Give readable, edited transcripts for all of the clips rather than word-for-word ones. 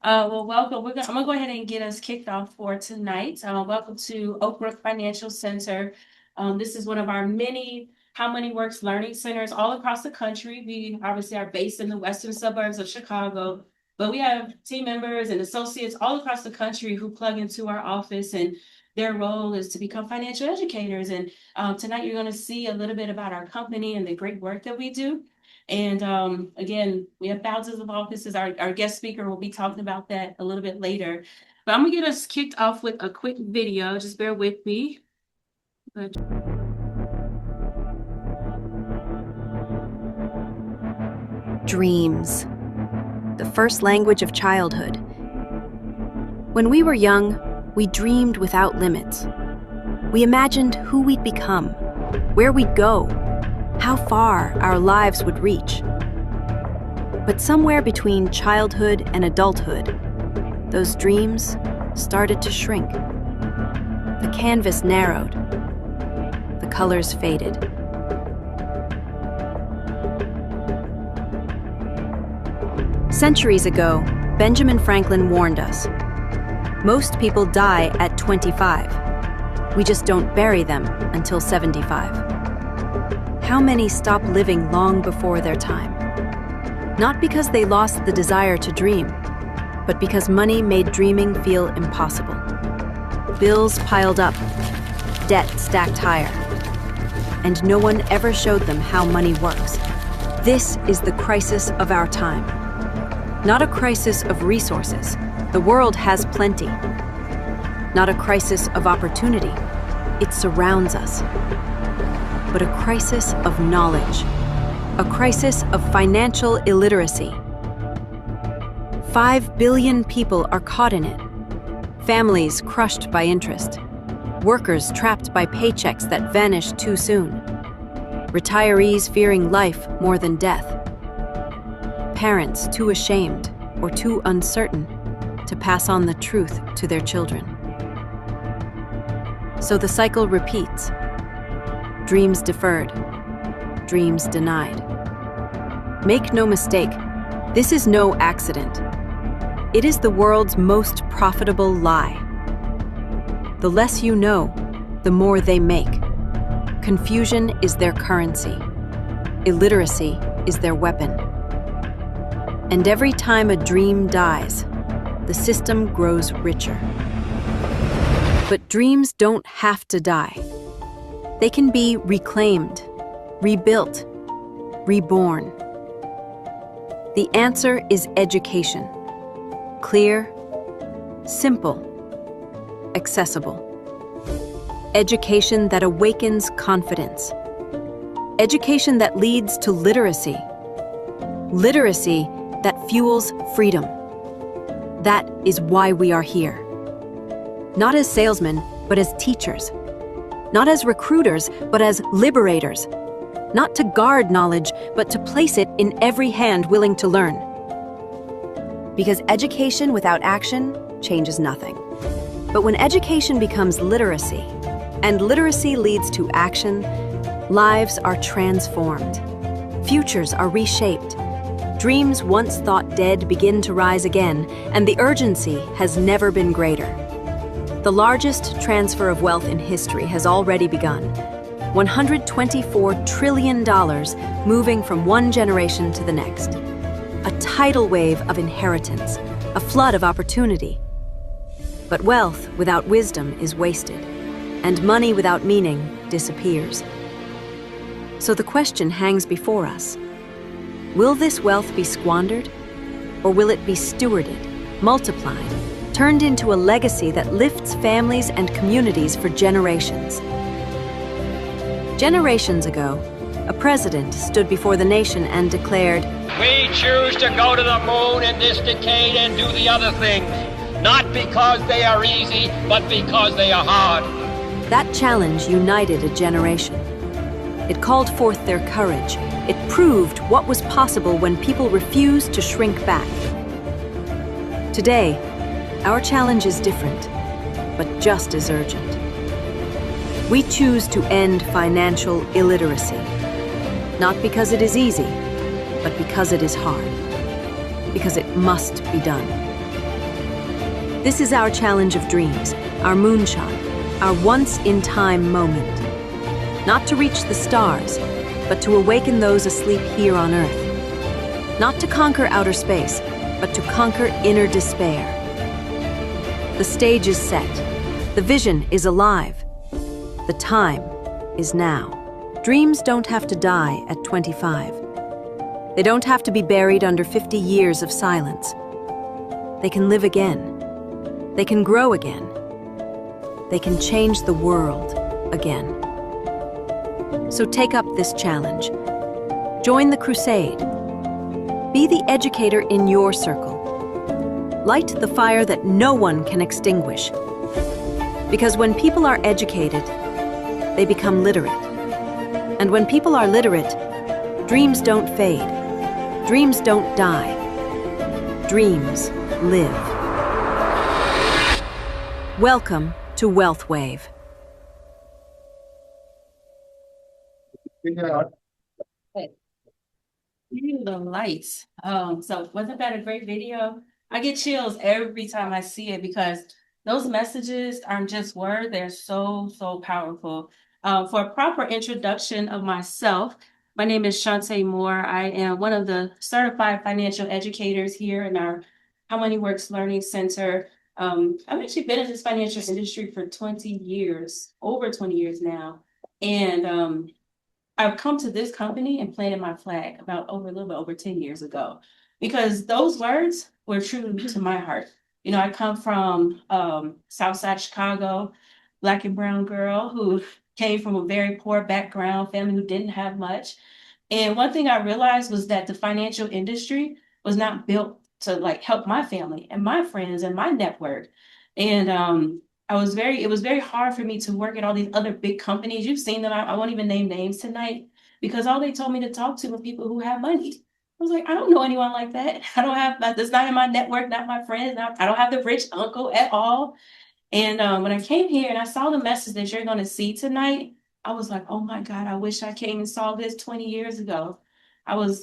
Well, welcome. I'm gonna go ahead and get us kicked off for tonight. Welcome to Oak Brook Financial Center. This is one of our many How Money Works learning centers all across the country. We obviously are based in the western suburbs of Chicago, but we have team members and associates all across the country who plug into our office, and their role is to become financial educators. And tonight you're going to see a little bit about our company and the great work that we do. And again, we have thousands of offices. Our guest speaker will be talking about that a little bit later. But I'm gonna get us kicked off with a quick video. Just bear with me. Dreams, the first language of childhood. When we were young, we dreamed without limits. We imagined who we'd become, where we'd go, how far our lives would reach. But somewhere between childhood and adulthood, those dreams started to shrink. The canvas narrowed. The colors faded. Centuries ago, Benjamin Franklin warned us. Most people die at 25. We just don't bury them until 75. How many stop living long before their time? Not because they lost the desire to dream, but because money made dreaming feel impossible. Bills piled up, debt stacked higher, and no one ever showed them how money works. This is the crisis of our time. Not a crisis of resources. The world has plenty. Not a crisis of opportunity. It surrounds us. But a crisis of knowledge, a crisis of financial illiteracy. 5 billion people are caught in it. Families crushed by interest. Workers trapped by paychecks that vanish too soon. Retirees fearing life more than death. Parents too ashamed or too uncertain to pass on the truth to their children. So the cycle repeats. Dreams deferred, dreams denied. Make no mistake, this is no accident. It is the world's most profitable lie. The less you know, the more they make. Confusion is their currency. Illiteracy is their weapon. And every time a dream dies, the system grows richer. But dreams don't have to die. They can be reclaimed, rebuilt, reborn. The answer is education. Clear, simple, accessible. Education that awakens confidence. Education that leads to literacy. Literacy that fuels freedom. That is why we are here. Not as salesmen, but as teachers. Not as recruiters, but as liberators. Not to guard knowledge, but to place it in every hand willing to learn. Because education without action changes nothing. But when education becomes literacy, and literacy leads to action, lives are transformed. Futures are reshaped. Dreams once thought dead begin to rise again, and the urgency has never been greater. The largest transfer of wealth in history has already begun. $124 trillion moving from one generation to the next. A tidal wave of inheritance, a flood of opportunity. But wealth without wisdom is wasted, and money without meaning disappears. So the question hangs before us. Will this wealth be squandered, or will it be stewarded, multiplied, turned into a legacy that lifts families and communities for generations? Generations ago, a president stood before the nation and declared, "We choose to go to the moon in this decade and do the other things, not because they are easy, but because they are hard." That challenge united a generation. It called forth their courage. It proved what was possible when people refused to shrink back. Today, our challenge is different, but just as urgent. We choose to end financial illiteracy, not because it is easy, but because it is hard, because it must be done. This is our challenge of dreams, our moonshot, our once-in-time moment. Not to reach the stars, but to awaken those asleep here on Earth. Not to conquer outer space, but to conquer inner despair. The stage is set. The vision is alive. The time is now. Dreams don't have to die at 25. They don't have to be buried under 50 years of silence. They can live again. They can grow again. They can change the world again. So take up this challenge. Join the crusade. Be the educator in your circle. Light the fire that no one can extinguish. Because when people are educated, they become literate. And when people are literate, dreams don't fade. Dreams don't die. Dreams live. Welcome to WealthWave. The lights. So wasn't that a great video? I get chills every time I see it because those messages aren't just words, they're so, so powerful. For a proper introduction of myself, my name is Shantae Moore. I am one of the certified financial educators here in our How Money Works Learning Center. I've actually been in this financial industry for 20 years, over 20 years now. And I've come to this company and planted my flag about a little bit over 10 years ago, because those words were true to my heart. You know, I come from Southside Chicago, Black and brown girl who came from a very poor background, family who didn't have much. And one thing I realized was that the financial industry was not built to like help my family and my friends and my network. And it was very hard for me to work at all these other big companies. You've seen them. I won't even name names tonight because all they told me to talk to were people who have money. I was like, I don't know anyone like that. I don't have, that's not in my network, not my friends. I don't have the rich uncle at all. And when I came here and I saw the message that you're going to see tonight, I was like, oh my God, I wish I came and saw this 20 years ago. I was,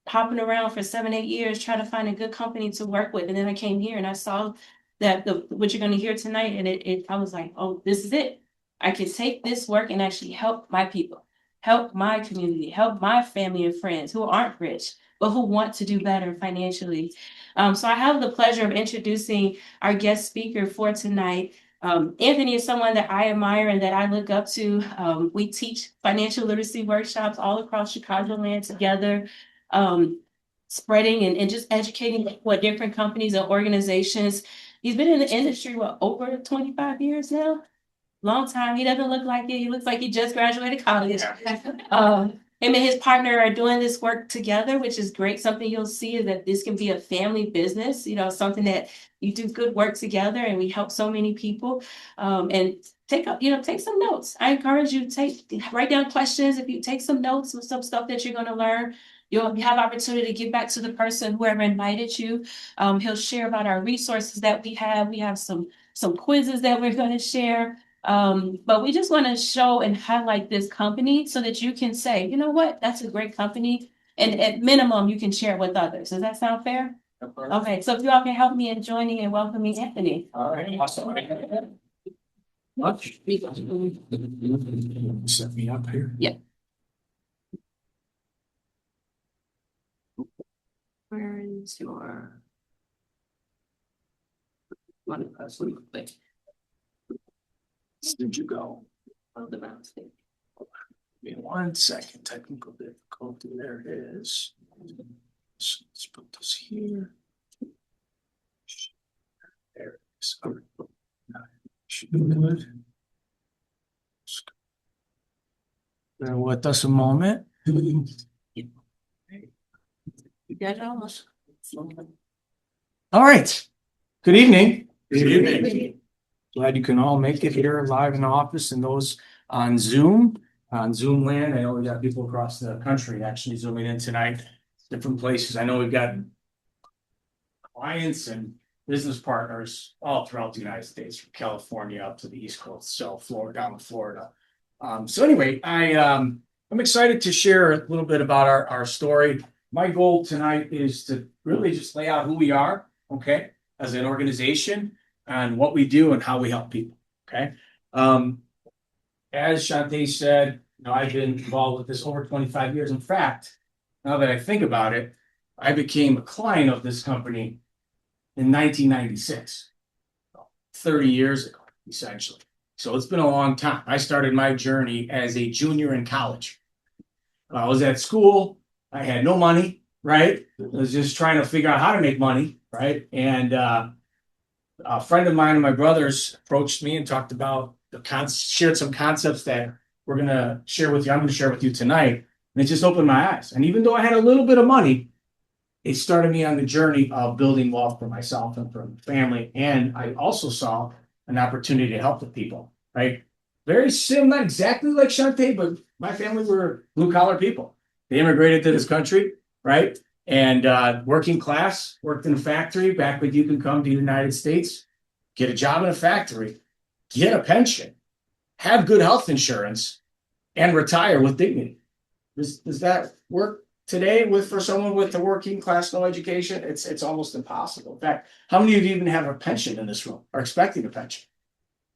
hopping around for 7, 8 years trying to find a good company to work with. And then I came here and I saw that what you're going to hear tonight. And I was like, oh, this is it. I can take this work and actually help my people, help my community, help my family and friends who aren't rich, but who want to do better financially. So I have the pleasure of introducing our guest speaker for tonight. Anthony is someone that I admire and that I look up to. We teach financial literacy workshops all across Chicagoland together, spreading and just educating different companies and organizations. He's been in the industry, over 25 years now? Long time. He doesn't look like it. He looks like he just graduated college. Him and his partner are doing this work together, which is great. Something you'll see is that this can be a family business, something that you do good work together, and we help so many people. And take some notes. I encourage you to write down questions. If you take some notes with some stuff that you're going to learn, you'll have opportunity to give back to the person, whoever invited you. He'll share about our resources that we have. We have some quizzes that we're going to share. But we just want to show and highlight this company so that you can say, you know what, that's a great company. And at minimum, you can share it with others. Does that sound fair? Okay, so if you all can help me in joining and welcoming Anthony. All right, awesome. Much. Set me up here. Yeah. Where is your one person? Did you go? Oh, the mouse thing. Give me 1 second. Technical difficulty. There it is. So let's put this here. There it is. All right. Should be good. Bear with us a moment. You got it almost. All right. Good evening. Good evening. Glad you can all make it here live in the office, and those on Zoom land. I know we got people across the country actually zooming in tonight, different places. I know we've got clients and business partners all throughout the United States, from California up to the East Coast, so Florida, down to Florida. So anyway, I'm excited to share a little bit about our story. My goal tonight is to really just lay out who we are, okay, as an organization. on what we do and how we help people. Okay. As Shante said, I've been involved with this over 25 years. In fact, now that I think about it, I became a client of this company in 1996, 30 years ago, essentially. So it's been a long time. I started my journey as a junior in college. I was at school. I had no money, right? I was just trying to figure out how to make money, right? And a friend of mine and my brothers approached me and talked about shared some concepts that we're going to share with you. I'm going to share with you tonight. And it just opened my eyes. And even though I had a little bit of money, it started me on the journey of building wealth for myself and for my family. And I also saw an opportunity to help the people, right? Very similar, not exactly like Shante, but my family were blue collar people. They immigrated to this country, right? And working class, worked in a factory back when you could come to the United States, get a job in a factory, get a pension, have good health insurance, and retire with dignity. Does that work today for someone with a working class, no education? It's almost impossible. In fact, how many of you even have a pension in this room or expecting a pension?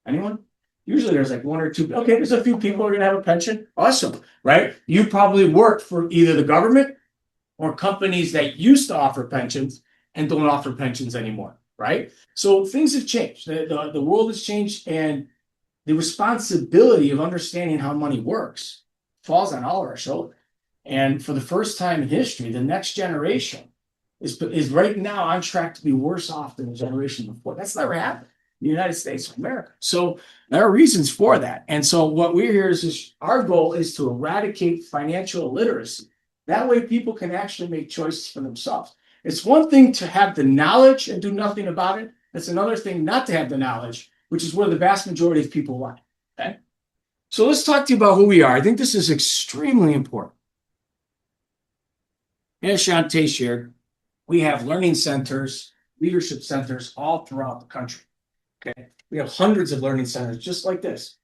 Anyone? Usually there's like one or two. Okay, there's a few people who are going to have a pension. Awesome, right? You probably work for either the government or companies that used to offer pensions and don't offer pensions anymore, right? So things have changed. The world has changed, and the responsibility of understanding how money works falls on all of our shoulders. And for the first time in history, the next generation is right now on track to be worse off than the generation before. That's never happened in the United States of America. So there are reasons for that. And so what we're here is our goal is to eradicate financial illiteracy. That way people can actually make choices for themselves. It's one thing to have the knowledge and do nothing about it. It's another thing not to have the knowledge, which is where the vast majority of people lie. Okay? So let's talk to you about who we are. I think this is extremely important. As Shante shared, we have learning centers, leadership centers all throughout the country. Okay, we have hundreds of learning centers just like this.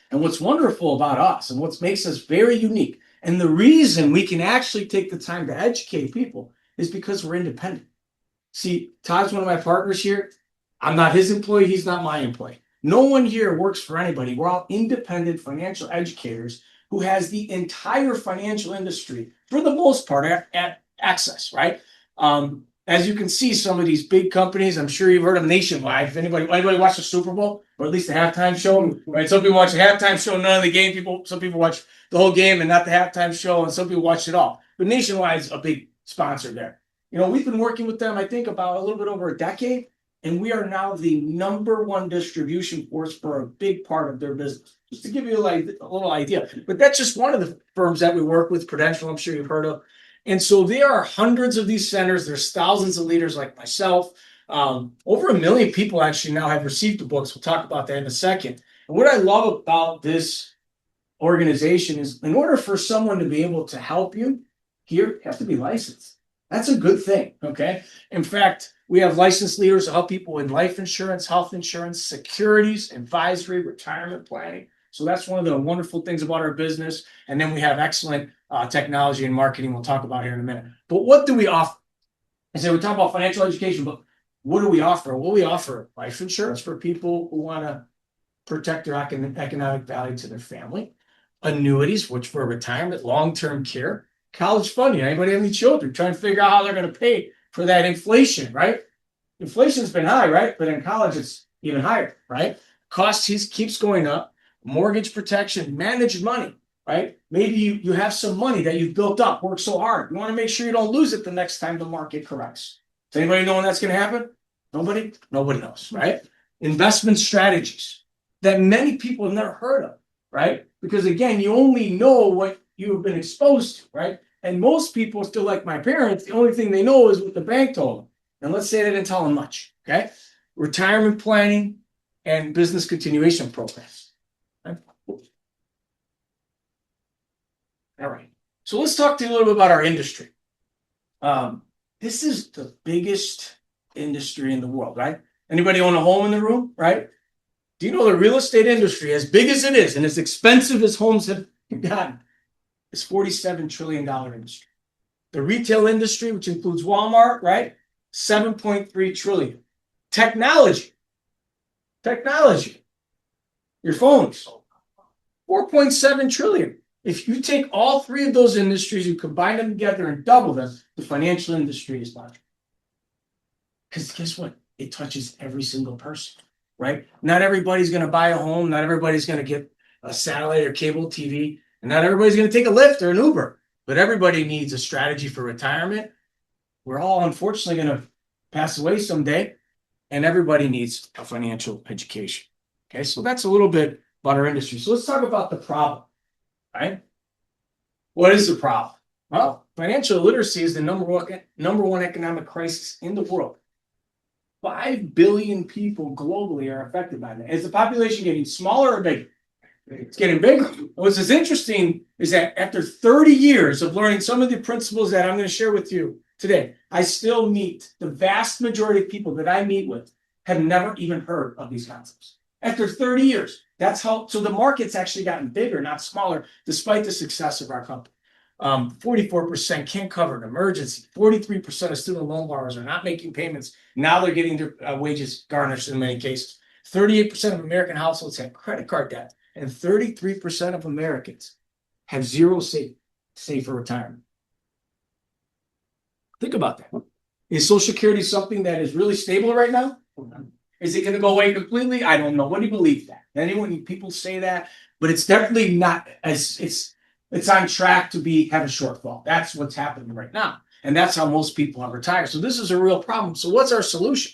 And what's wonderful about us and what makes us very unique, and the reason we can actually take the time to educate people is because we're independent. See, Todd's one of my partners here. I'm not his employee. He's not my employee. No one here works for anybody. We're all independent financial educators who has the entire financial industry, for the most part, at access, right? As you can see, some of these big companies, I'm sure you've heard of Nationwide. If anybody watch the Super Bowl or at least the halftime show, right? Some people watch the halftime show, none of the game. Some people watch the whole game and not the halftime show, and some people watch it all. But Nationwide is a big sponsor there. We've been working with them, I think, about a little bit over a decade, and we are now the #1 distribution force for a big part of their business. Just to give you a little idea. But that's just one of the firms that we work with, Prudential, I'm sure you've heard of. And so there are hundreds of these centers. There's thousands of leaders like myself. Over 1 million people actually now have received the books. We'll talk about that in a second. And what I love about this organization is in order for someone to be able to help you here, you have to be licensed. That's a good thing, okay? In fact, we have licensed leaders to help people in life insurance, health insurance, securities, advisory, retirement planning. So that's one of the wonderful things about our business. And then we have excellent technology and marketing we'll talk about here in a minute. But what do we offer? I said we talk about financial education, but what do we offer? Well, we offer life insurance for people who want to protect their economic value to their family, annuities, which for retirement, long-term care, college funding. Anybody have any children trying to figure out how they're going to pay for that inflation, right? Inflation's been high, right? But in college, it's even higher, right? Cost keeps going up. Mortgage protection, managed money, right? Maybe you have some money that you've built up, worked so hard. You want to make sure you don't lose it the next time the market corrects. Does anybody know when that's going to happen? Nobody? Nobody knows, right? Investment strategies that many people have never heard of, right? Because again, you only know what you have been exposed to, right? And most people, still like my parents, the only thing they know is what the bank told them. And let's say they didn't tell them much, okay? Retirement planning and business continuation programs. All right. So let's talk to you a little bit about our industry. This is the biggest industry in the world, right? Anybody own a home in the room, right? Do you know the real estate industry, as big as it is and as expensive as homes have gotten, is $47 trillion industry. The retail industry, which includes Walmart, right? $7.3 trillion. Technology, Technology. Your phones. 4.7 trillion. If you take all three of those industries, you combine them together and double them, the financial industry is larger. Because guess what? It touches every single person, right? Not everybody's going to buy a home. Not everybody's going to get a satellite or cable TV. And not everybody's going to take a Lyft or an Uber. But everybody needs a strategy for retirement. We're all unfortunately going to pass away someday. And everybody needs a financial education. Okay, so that's a little bit about our industry. So let's talk about the problem, right? What is the problem? Well, financial illiteracy is the number one economic crisis in the world. 5 billion people globally are affected by that. Is the population getting smaller or bigger? It's getting bigger. What's interesting is that after 30 years of learning some of the principles that I'm going to share with you today, I still meet the vast majority of people that I meet with have never even heard of these concepts. After 30 years, that's how, so the market's actually gotten bigger, not smaller, despite the success of our company. 44% can't cover an emergency. 43% of student loan borrowers are not making payments. Now they're getting their wages garnished in many cases. 38% of American households have credit card debt, and 33% of Americans have zero save for retirement. Think about that. Is Social Security something that is really stable right now? Is it going to go away completely? I don't know. What do you believe that? People say that, but it's definitely not as it's on track to have a shortfall. That's what's happening right now. And that's how most people have retired. So this is a real problem. So what's our solution?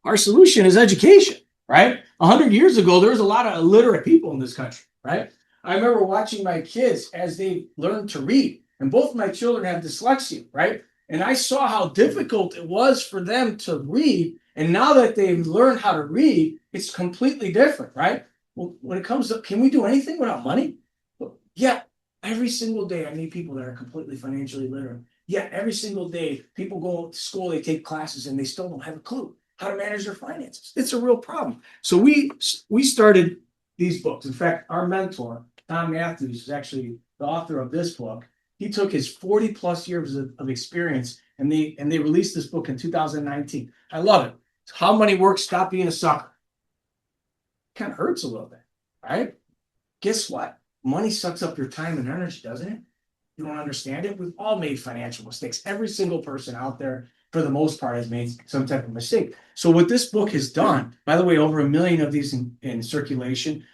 Our solution is education, right? 100 years ago, there was a lot of illiterate people in this country, right? I remember watching my kids as they learned to read. And both of my children have dyslexia, right? And I saw how difficult it was for them to read. And now that they've learned how to read, it's completely different, right? Well, when it comes to, can we do anything without money? Well, yeah, every single day I meet people that are completely financially literate. Yeah, every single day people go to school, they take classes, and they still don't have a clue how to manage their finances. It's a real problem. So we started these books. In fact, our mentor, Tom Matthews, is actually the author of this book. He took his 40 plus years of experience and they released this book in 2019. I love it. It's How Money Works, Stop Being a Sucker. Kind of hurts a little bit, right? Guess what? Money sucks up your time and energy, doesn't it? You don't understand it? We've all made financial mistakes. Every single person out there, for the most part, has made some type of mistake. So what this book has done, by the way, over 1 million of these in circulation,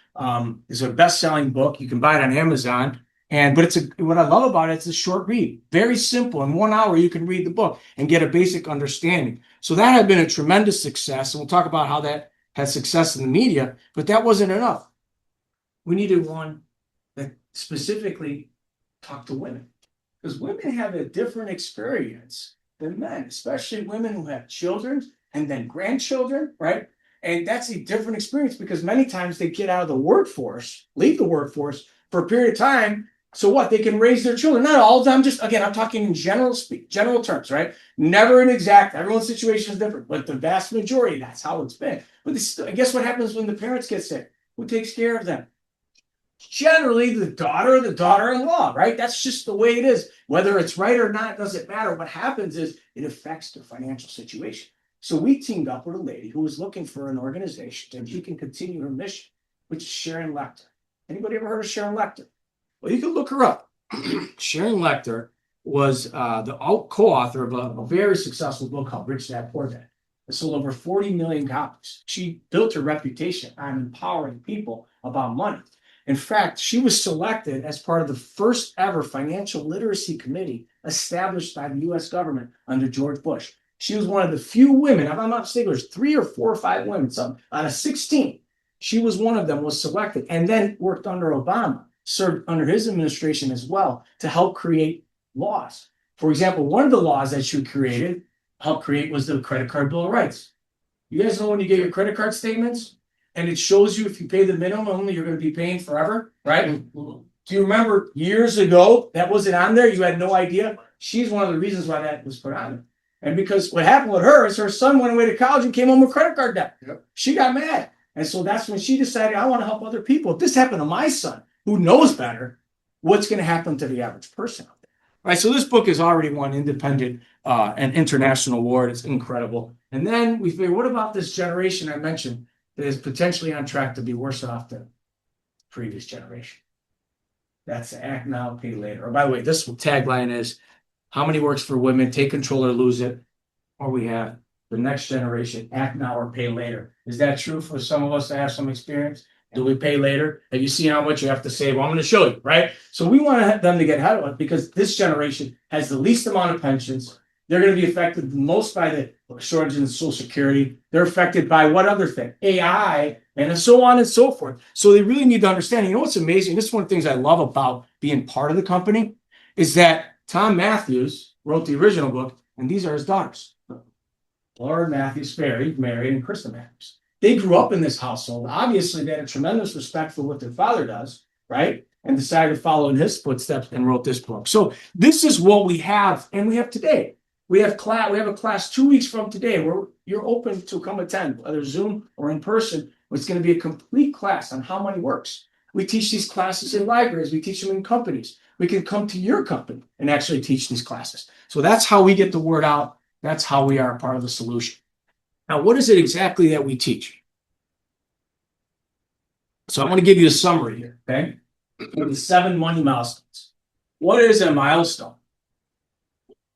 is a best-selling book. You can buy it on Amazon. But what I love about it, it's a short read, very simple. In 1 hour, you can read the book and get a basic understanding. So that had been a tremendous success. And we'll talk about how that had success in the media, but that wasn't enough. We needed one that specifically talked to women, because women have a different experience than men, especially women who have children and then grandchildren, right? And that's a different experience because many times they get out of the workforce, leave the workforce for a period of time. So what? They can raise their children. Not all of them, I'm talking in general terms, right? Never an exact, everyone's situation is different, but the vast majority, that's how it's been. But guess what happens when the parents get sick? Who takes care of them? Generally, the daughter-in-law, right? That's just the way it is. Whether it's right or not, doesn't matter. What happens is it affects their financial situation. So we teamed up with a lady who was looking for an organization that she can continue her mission, which is Sharon Lechter. Anybody ever heard of Sharon Lechter? Well, you can look her up. Sharon Lechter was the co-author of a very successful book called Rich Dad Poor Dad. It sold over 40 million copies. She built her reputation on empowering people about money. In fact, she was selected as part of the first ever financial literacy committee established by the U.S. government under George Bush. She was one of the few women, if I'm not mistaken, there's 3 or 4 or 5 women, some out of 16. She was one of them, was selected, and then worked under Obama, served under his administration as well to help create laws. For example, one of the laws that she helped create was the credit card bill of rights. You guys know when you get your credit card statements and it shows you if you pay the minimum, you're going to be paying forever, right? Do you remember years ago that wasn't on there? You had no idea. She's one of the reasons why that was put on there. And because what happened with her is her son went away to college and came home with credit card debt. Yep. She got mad. And so that's when she decided, I want to help other people. If this happened to my son, who knows better, what's going to happen to the average person out there? All right, so this book has already won independent and international award. It's incredible. And then we figured, what about this generation I mentioned that is potentially on track to be worse off than the previous generation. That's the act now, pay later. Or by the way, this tagline is, how many works for women, take control or lose it? Or we have the next generation, act now or pay later. Is that true for some of us that have some experience? Do we pay later? Have you seen how much you have to save? Well, I'm going to show you, right? So we want them to get ahead of it because this generation has the least amount of pensions. They're going to be affected most by the shortage in Social Security. They're affected by what other thing? AI, and so on and so forth. So they really need to understand. You know what's amazing? This is one of the things I love about being part of the company is that Tom Matthews wrote the original book, and these are his daughters. Laura Matthews Sperry, married, and Krista Matthews. They grew up in this household. Obviously, they had a tremendous respect for what their father does, right? And decided to follow in his footsteps and wrote this book. So this is what we have, and we have today. We have a class 2 weeks from today where you're open to come attend, whether Zoom or in person. It's going to be a complete class on how money works. We teach these classes in libraries. We teach them in companies. We can come to your company and actually teach these classes. So that's how we get the word out. That's how we are a part of the solution. Now, what is it exactly that we teach? So I'm going to give you a summary here, okay? The 7 money milestones. What is a milestone?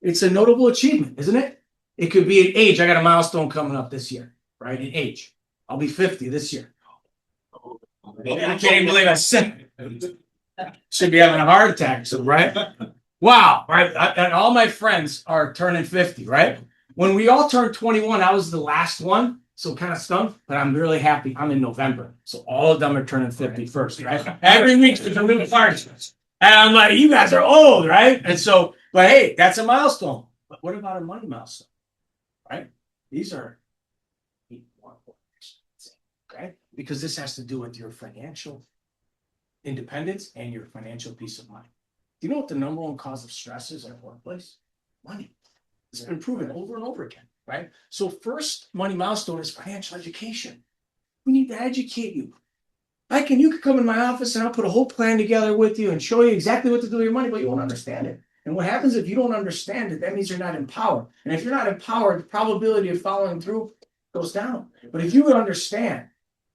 It's a notable achievement, isn't it? It could be an age. I got a milestone coming up this year, right? An age. I'll be 50 this year. I can't even believe I said it. Should be having a heart attack, so right? Wow, right? And all my friends are turning 50, right? When we all turned 21, I was the last one, so kind of stunned, but I'm really happy. I'm in November, so all of them are turning 50 first, right? Every week there's a new party. And I'm like, you guys are old, right? And so, but hey, that's a milestone. But what about a money milestone, right? These are more important, okay? Because this has to do with your financial independence and your financial peace of mind. Do you know what the number one cause of stress is at workplace? Money. It's been proven over and over again, right? So first money milestone is financial education. We need to educate you. You could come in my office and I'll put a whole plan together with you and show you exactly what to do with your money, but you won't understand it. And what happens if you don't understand it, that means you're not empowered. And if you're not empowered, the probability of following through goes down. But if you understand,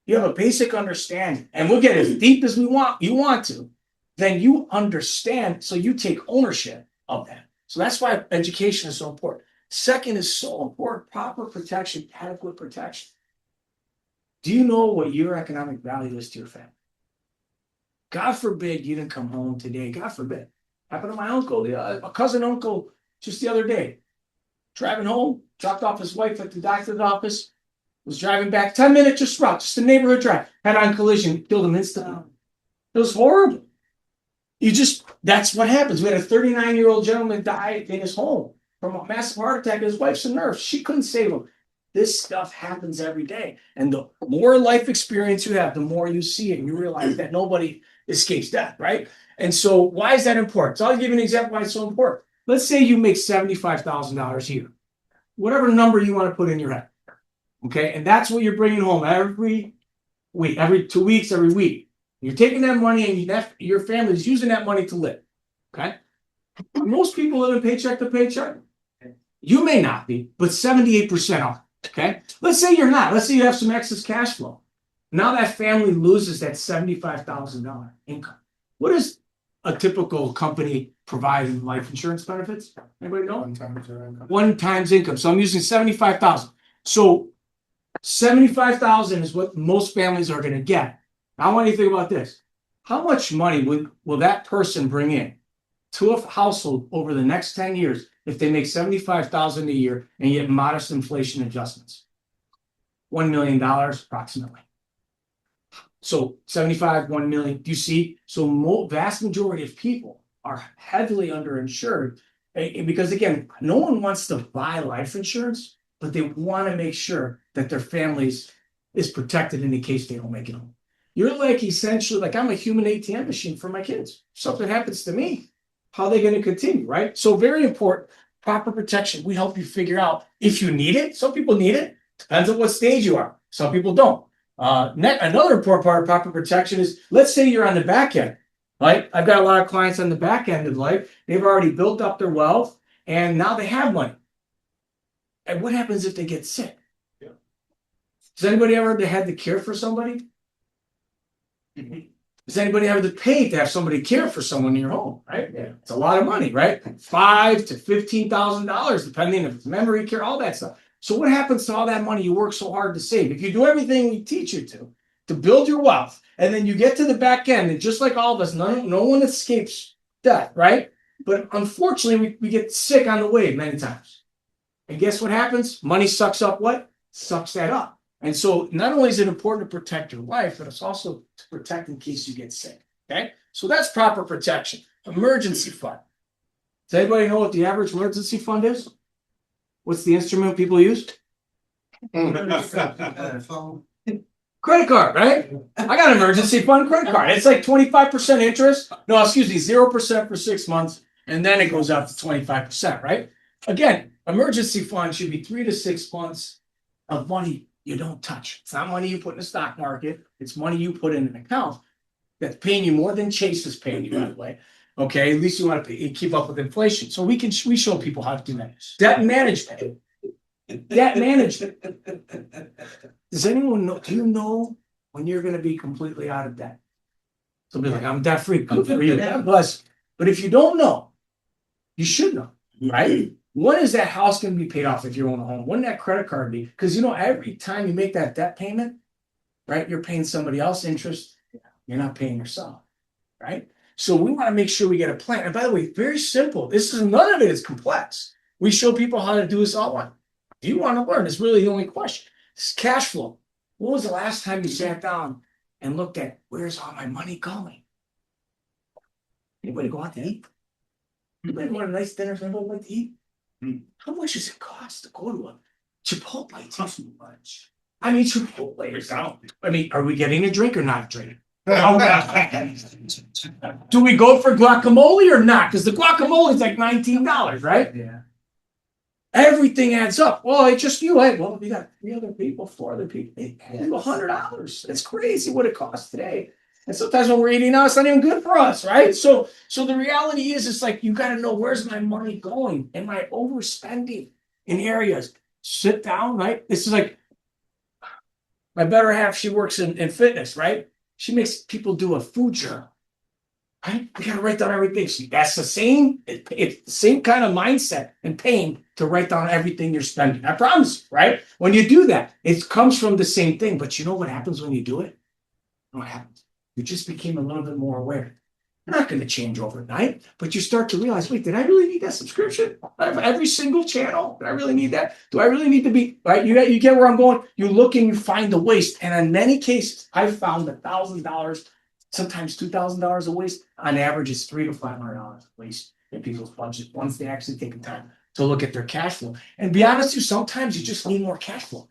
you have a basic understanding, and we'll get as deep as you want to, then you understand, so you take ownership of that. So that's why education is so important. Second is so important, proper protection, adequate protection. Do you know what your economic value is to your family? God forbid you didn't come home today. God forbid. Happened to my uncle, a cousin uncle, just the other day. Driving home, dropped off his wife at the doctor's office, was driving back 10 minutes just route, just a neighborhood drive, had on collision, killed him instantly. It was horrible. That's what happens. We had a 39-year-old gentleman die in his home from a massive heart attack. His wife's a nurse. She couldn't save him. This stuff happens every day. And the more life experience you have, the more you see it. And you realize that nobody escapes death, right? And so why is that important? So I'll give you an example why it's so important. Let's say you make $75,000 a year. Whatever number you want to put in your head. Okay? And that's what you're bringing home every week, every 2 weeks, every week. You're taking that money and your family's using that money to live. Okay? Most people live in paycheck to paycheck. You may not be, but 78% are. Okay? Let's say you're not. Let's say you have some excess cash flow. Now that family loses that $75,000 income. What does a typical company provide in life insurance benefits? Anybody know? One times income. So I'm using 75,000. So 75,000 is what most families are going to get. Now I want you to think about this. How much money will that person bring in to a household over the next 10 years if they make $75,000 a year and you get modest inflation adjustments? $1 million approximately. So 75, 1 million. Do you see? So vast majority of people are heavily underinsured because, again, no one wants to buy life insurance, but they want to make sure that their families is protected in the case they don't make it home. You're like essentially like I'm a human ATM machine for my kids. If something happens to me, how are they going to continue, right? So very important, proper protection. We help you figure out if you need it. Some people need it. Depends on what stage you are. Some people don't. Another important part of proper protection is, let's say you're on the back end, right? I've got a lot of clients on the back end of life. They've already built up their wealth and now they have money. And what happens if they get sick? Has anybody ever had to care for somebody? Has anybody ever paid to have somebody care for someone in your home? Right? Yeah. It's a lot of money, right? $5,000 to $15,000, depending if it's memory care, all that stuff. So what happens to all that money you work so hard to save? If you do everything we teach you to build your wealth, and then you get to the back end, and just like all of us, no one escapes death, right? But unfortunately, we get sick on the way many times. And guess what happens? Money sucks up what? Sucks that up. And so not only is it important to protect your life, but it's also to protect in case you get sick. Okay? So that's proper protection. Emergency fund. Does anybody know what the average emergency fund is? What's the instrument people use? Credit card, right? I got an emergency fund credit card. It's like 25% interest. No, excuse me, 0% for 6 months. And then it goes up to 25%, right? Again, emergency fund should be 3 to 6 months of money you don't touch. It's not money you put in the stock market. It's money you put in an account that's paying you more than Chase is paying you, by the way. Okay, at least you want to keep up with inflation. So we show people how to do that. Debt management. Debt management. Does anyone know? Do you know when you're going to be completely out of debt? Somebody's like, I'm debt free. Good for you. God bless. But if you don't know, you should know, right? When is that house going to be paid off if you own a home? When that credit card be? Because you know, every time you make that debt payment, right, you're paying somebody else interest. You're not paying yourself, right? So we want to make sure we get a plan. And by the way, very simple. None of it is complex. We show people how to do this all one. Do you want to learn? It's really the only question. It's cash flow. When was the last time you sat down and looked at where's all my money going? Anybody go out to eat? Anybody want a nice dinner? Anybody like to eat? How much does it cost to go to a Chipotle? Too much. I mean, Chipotle is out. I mean, are we getting a drink or not drinking? Do we go for guacamole or not? Because the guacamole is like $19, right? Yeah. Everything adds up. Well, it's just you. Hey, well, we got 3 other people, 4 other people. $100. It's crazy what it costs today. And sometimes when we're eating out, it's not even good for us, right? So the reality is, it's like you got to know, where's my money going? Am I overspending in areas? Sit down, right? This is like my better half. She works in fitness, right? She makes people do a food journal, right? We got to write down everything. That's the same. It's the same kind of mindset and pain to write down everything you're spending. I promise you, right? When you do that, it comes from the same thing. But you know what happens when you do it? What happens? You just became a little bit more aware. You're not going to change overnight, but you start to realize, wait, did I really need that subscription? Every single channel? Did I really need that? Do I really need to be, right? You get where I'm going? You look and you find the waste. And in many cases, I've found $1,000, sometimes $2,000 of waste. On average, it's $300 to $500 waste in people's budget once they actually take the time to look at their cash flow. And be honest with you, sometimes you just need more cash flow.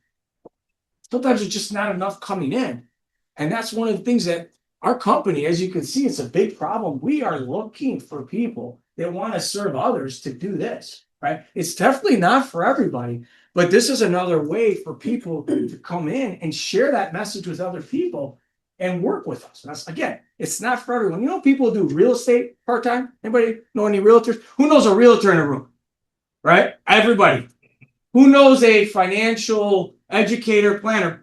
Sometimes there's just not enough coming in. And that's one of the things that our company, as you can see, it's a big problem. We are looking for people that want to serve others to do this, right? It's definitely not for everybody, but this is another way for people to come in and share that message with other people and work with us. That's, again, it's not for everyone. You know, people do real estate part-time. Anybody know any realtors? Who knows a realtor in a room, right? Everybody. Who knows a financial educator, planner?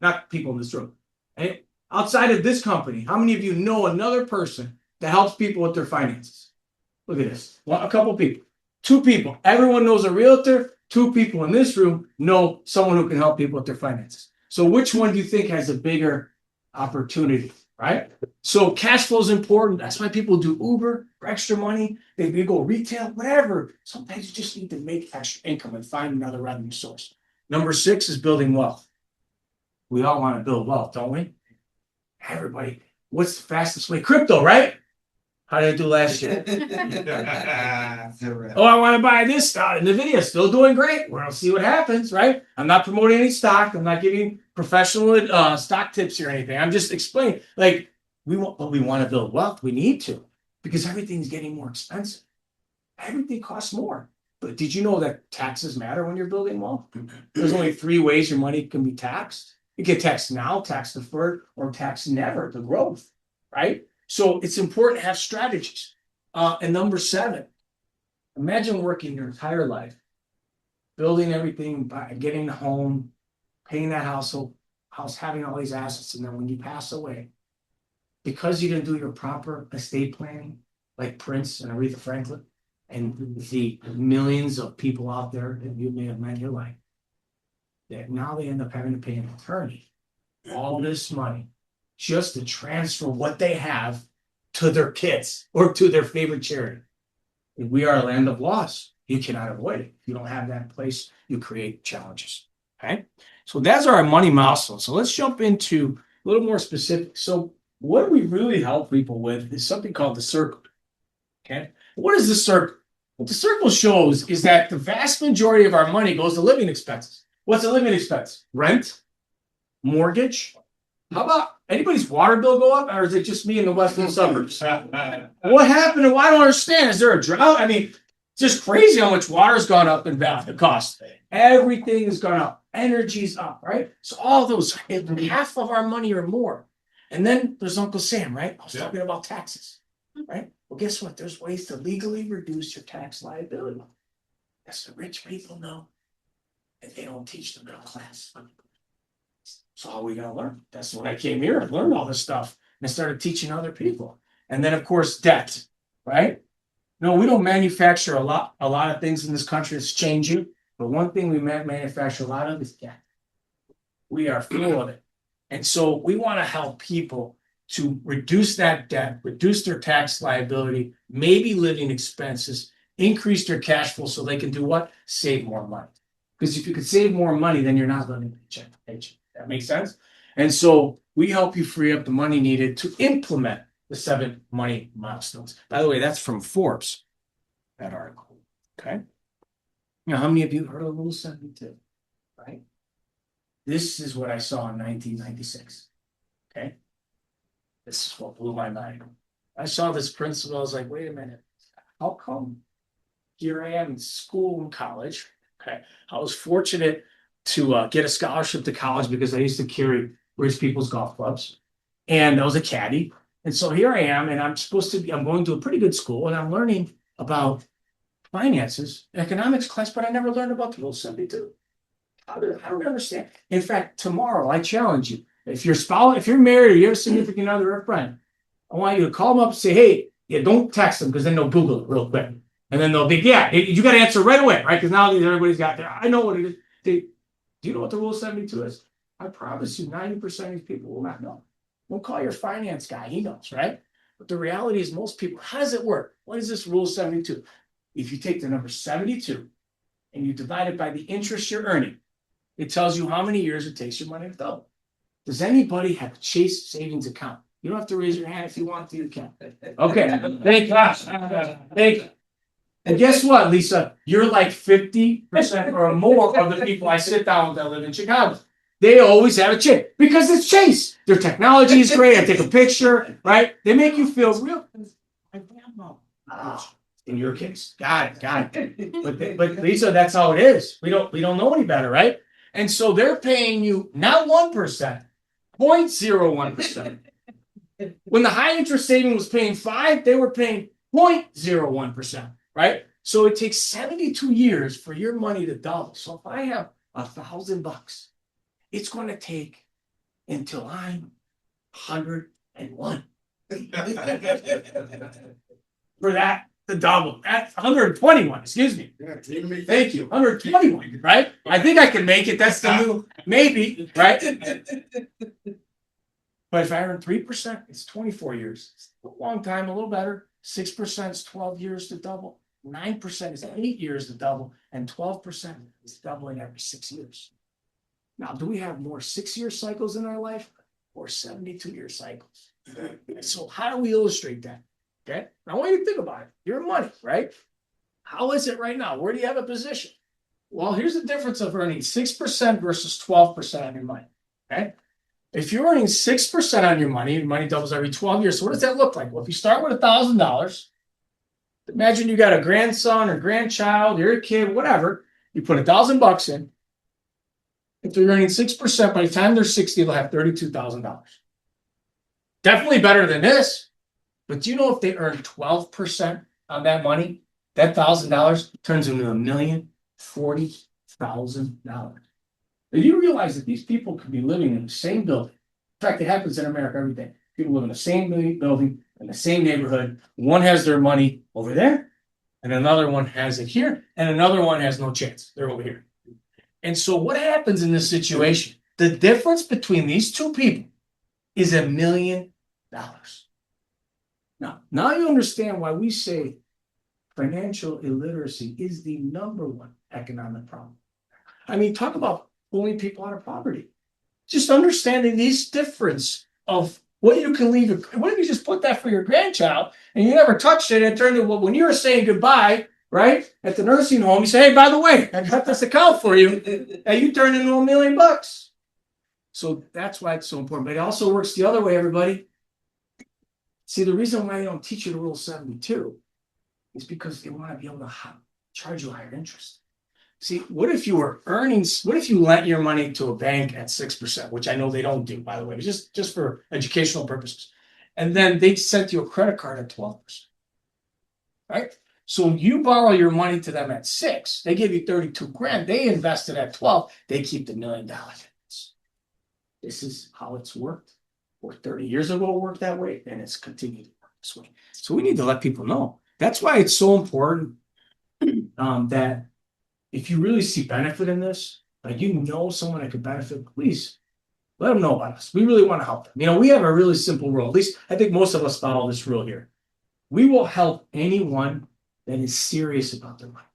Not people in this room. Right? Outside of this company, how many of you know another person that helps people with their finances? Look at this. A couple people. 2 people. Everyone knows a realtor. 2 people in this room know someone who can help people with their finances. So which one do you think has a bigger opportunity, right? So cash flow is important. That's why people do Uber for extra money. They go retail, whatever. Sometimes you just need to make extra income and find another revenue source. Number 6 is building wealth. We all want to build wealth, don't we? Everybody, what's the fastest way? Crypto, right? How did I do last year? Oh, I want to buy this stock. And NVIDIA is still doing great. We're going to see what happens, right? I'm not promoting any stock. I'm not giving professional stock tips or anything. I'm just explaining, like, we want to build wealth. We need to, because everything's getting more expensive. Everything costs more. But did you know that taxes matter when you're building wealth? There's only 3 ways your money can be taxed. You get taxed now, tax deferred, or tax never, the growth, right? So it's important to have strategies. And number 7, imagine working your entire life, building everything, by getting a home, paying that house, having all these assets, and then when you pass away, because you didn't do your proper estate planning, like Prince and Aretha Franklin, and the millions of people out there that you may have met in your life, that now they end up having to pay an attorney all this money just to transfer what they have to their kids or to their favorite charity. If we are a land of laws, you cannot avoid it. If you don't have that in place, you create challenges. Okay, so that's our money milestone. So let's jump into a little more specific. So what we really help people with is something called the circle. Okay, what is the circle? What the circle shows is that the vast majority of our money goes to living expenses. What's a living expense? Rent, mortgage. How about anybody's water bill go up, or is it just me in the western suburbs? What happened? I don't understand. Is there a drought? I mean, it's just crazy how much water's gone up in value. The cost. Everything has gone up. Energy's up, right? So all those, half of our money or more. And then there's Uncle Sam, right? I was talking about taxes, right? Well, guess what? There's ways to legally reduce your tax liability. That's the rich people know, and they don't teach the middle class. So how are we going to learn? That's when I came here. I learned all this stuff and I started teaching other people. And then, of course, debt, right? No, we don't manufacture a lot of things in this country that's changing. But one thing we manufacture a lot of is debt. We are full of it. And so we want to help people to reduce that debt, reduce their tax liability, maybe living expenses, increase their cash flow so they can do what? Save more money. Because if you could save more money, then you're not living paycheck to paycheck. That makes sense? And so we help you free up the money needed to implement the 7 money milestones. By the way, that's from Forbes, that article. Okay. Now, how many of you heard of Rule 72? Right? This is what I saw in 1996. Okay. This is what blew my mind. I saw this principle. I was like, wait a minute. How come here I am in school and college? Okay. I was fortunate to get a scholarship to college because I used to carry rich people's golf clubs. And I was a caddy. And so here I am, and I'm going to a pretty good school, and I'm learning about finances, economics class, but I never learned about the Rule 72. I don't understand. In fact, tomorrow, I challenge you. If you're married or you have a significant other or a friend, I want you to call them up and say, hey, don't text them because then they'll Google it real quick. And then they'll be, you got to answer right away, right? Because now everybody's got there. I know what it is. Do you know what the Rule 72 is? I promise you 90% of these people will not know. Don't call your finance guy. He knows, right? But the reality is most people, how does it work? What is this Rule 72? If you take the number 72 and you divide it by the interest you're earning, it tells you how many years it takes your money to double. Does anybody have a Chase savings account? You don't have to raise your hand if you want to. You can. Okay. Thank you. Thank you. And guess what, Lisa? You're like 50% or more of the people I sit down with that live in Chicago. They always have a Chase because it's Chase. Their technology is great. I take a picture, right? They make you feel real. In your case, got it. But Lisa, that's how it is. We don't know any better, right? And so they're paying you not 1%, 0.01%. When the high interest saving was paying 5%, they were paying 0.01%, right? So it takes 72 years for your money to double. So if I have $1,000, it's going to take until I'm 101 for that to double. That's 121, excuse me. Thank you. 121, right? I think I can make it. That's the new, maybe, right? But if I earn 3%, it's 24 years. It's a long time, a little better. 6% is 12 years to double. 9% is 8 years to double. And 12% is doubling every 6 years. Now, do we have more 6-year cycles in our life or 72-year cycles? So how do we illustrate that? Okay. Now I want you to think about it. Your money, right? How is it right now? Where do you have a position? Well, here's the difference of earning 6% versus 12% on your money. Okay. If you're earning 6% on your money doubles every 12 years. So what does that look like? Well, if you start with $1,000, imagine you got a grandson or grandchild, you're a kid, whatever. You put $1,000 in. If they're earning 6%, by the time they're 60, they'll have $32,000. Definitely better than this. But do you know if they earn 12% on that money, that $1,000 turns into $1,040,000. Do you realize that these people could be living in the same building? In fact, it happens in America every day. People live in the same building, in the same neighborhood. One has their money over there, and another one has it here, and another one has no chance. They're over here. And so what happens in this situation? The difference between these two people is $1 million. Now you understand why we say financial illiteracy is the #1 economic problem. I mean, talk about pulling people out of poverty. Just understanding these difference of what you can leave. What if you just put that for your grandchild and you never touched it and turned it? Well, when you were saying goodbye, right, at the nursing home, you say, hey, by the way, I got this account for you. And you turn into $1 million. So that's why it's so important. But it also works the other way, everybody. See, the reason why they don't teach you the Rule 72 is because they want to be able to charge you higher interest. See, what if you lent your money to a bank at 6%, which I know they don't do, by the way, just for educational purposes. And then they sent you a credit card at 12%. Right? So you borrow your money to them at 6%, they give you 32 grand, they invested at 12%, they keep the $1 million. This is how it's worked. Or 30 years ago it worked that way, and it's continued to work this way. So we need to let people know. That's why it's so important that if you really see benefit in this, like you know someone that could benefit, please let them know about us. We really want to help them. You know, we have a really simple rule. At least I think most of us follow this rule here. We will help anyone that is serious about their money.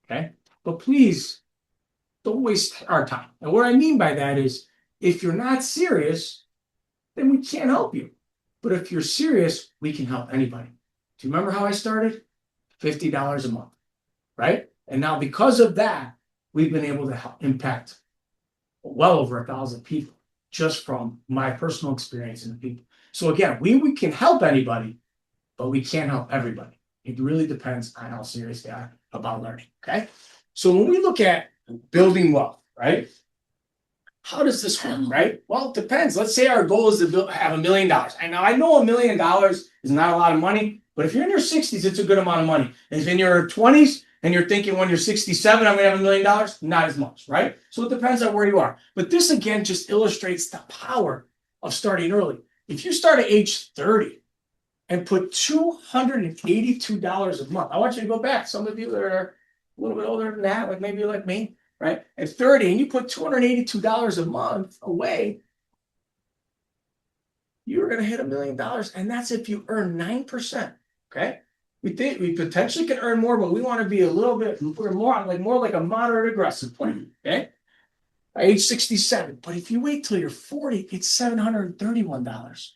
Okay? But please don't waste our time. And what I mean by that is if you're not serious, then we can't help you. But if you're serious, we can help anybody. Do you remember how I started? $50 a month, right? And now because of that, we've been able to help impact well over 1,000 people just from my personal experience in the people. So again, we can help anybody, but we can't help everybody. It really depends on how serious they are about learning, okay? So when we look at building wealth, right? How does this work, right? Well, it depends. Let's say our goal is to have $1 million. And now I know $1 million is not a lot of money, but if you're in your 60s, it's a good amount of money. And if in your 20s and you're thinking when you're 67, I'm going to have $1 million, not as much, right? So it depends on where you are. But this, again, just illustrates the power of starting early. If you start at age 30 and put $282 a month, I want you to go back. Some of you that are a little bit older than that, like maybe like me, right? At 30, and you put $282 a month away, you're going to hit $1 million. And that's if you earn 9%, okay? We think we potentially can earn more, but we want to be a little bit more like a moderate aggressive plan, okay? By age 67. But if you wait till you're 40, it's $731.